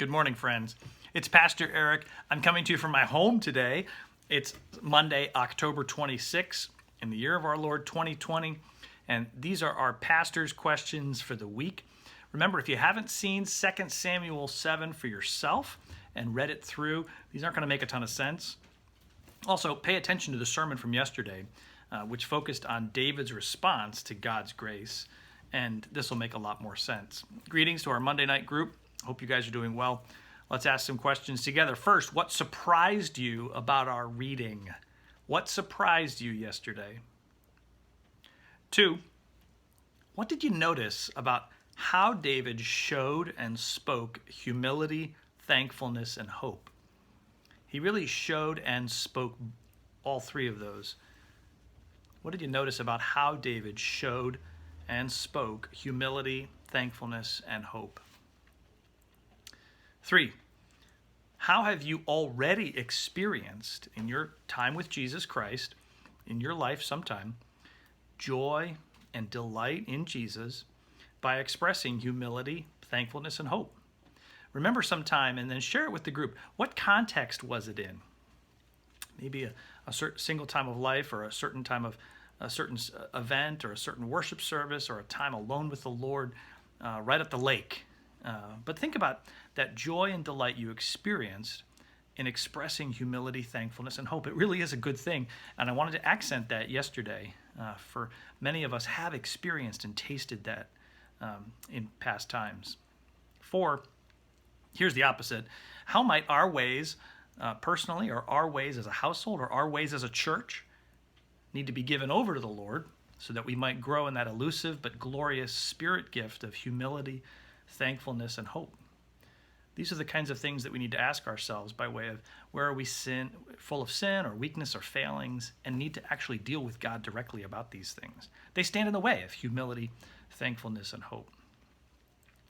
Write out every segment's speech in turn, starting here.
Good morning, friends. It's Pastor Eric. I'm coming to you from my home today. It's Monday, October 26th, in the year of our Lord 2020. And these are our pastor's questions for the week. Remember, if you haven't seen 2 Samuel 7 for yourself and read it through, these aren't going to make a ton of sense. Also, pay attention to the sermon from yesterday, which focused on David's response to God's grace. And this will make a lot more sense. Greetings to our Monday night group. Hope you guys are doing well. Let's ask some questions together. First, what surprised you about our reading? What surprised you yesterday? 2, what did you notice about how David showed and spoke humility, thankfulness, and hope? He really showed and spoke all three of those. What did you notice about how David showed and spoke humility, thankfulness, and hope? 3, how have you already experienced in your time with Jesus Christ, in your life sometime, joy and delight in Jesus by expressing humility, thankfulness, and hope? Remember sometime and then share it with the group. What context was it in? Maybe a certain single time of life, or a certain time of a certain event, or a certain worship service, or a time alone with the Lord right at the lake. But think about that joy and delight you experienced in expressing humility, thankfulness, and hope. It really is a good thing. And I wanted to accent that yesterday, for many of us have experienced and tasted that in past times. 4, here's the opposite. How might our ways personally, or our ways as a household, or our ways as a church need to be given over to the Lord so that we might grow in that elusive but glorious spirit gift of humility, thankfulness, and hope? These are the kinds of things that we need to ask ourselves by way of where are we full of sin or weakness or failings, and need to actually deal with God directly about these things. They stand in the way of humility, thankfulness, and hope.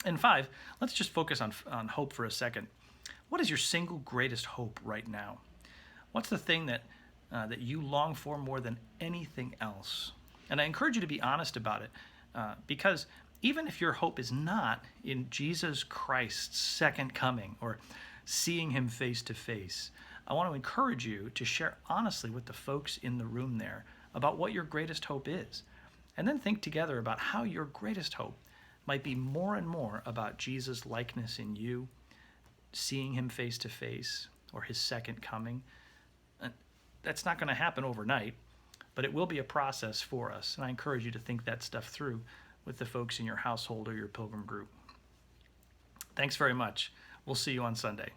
And 5, let's just focus on hope for a second. What is your single greatest hope right now? What's the thing that you long for more than anything else? And I encourage you to be honest about it, because even if your hope is not in Jesus Christ's second coming or seeing him face to face, I want to encourage you to share honestly with the folks in the room there about what your greatest hope is. And then think together about how your greatest hope might be more and more about Jesus' likeness in you, seeing him face to face, or his second coming. And that's not going to happen overnight, but it will be a process for us. And I encourage you to think that stuff through with the folks in your household or your pilgrim group. Thanks very much. We'll see you on Sunday.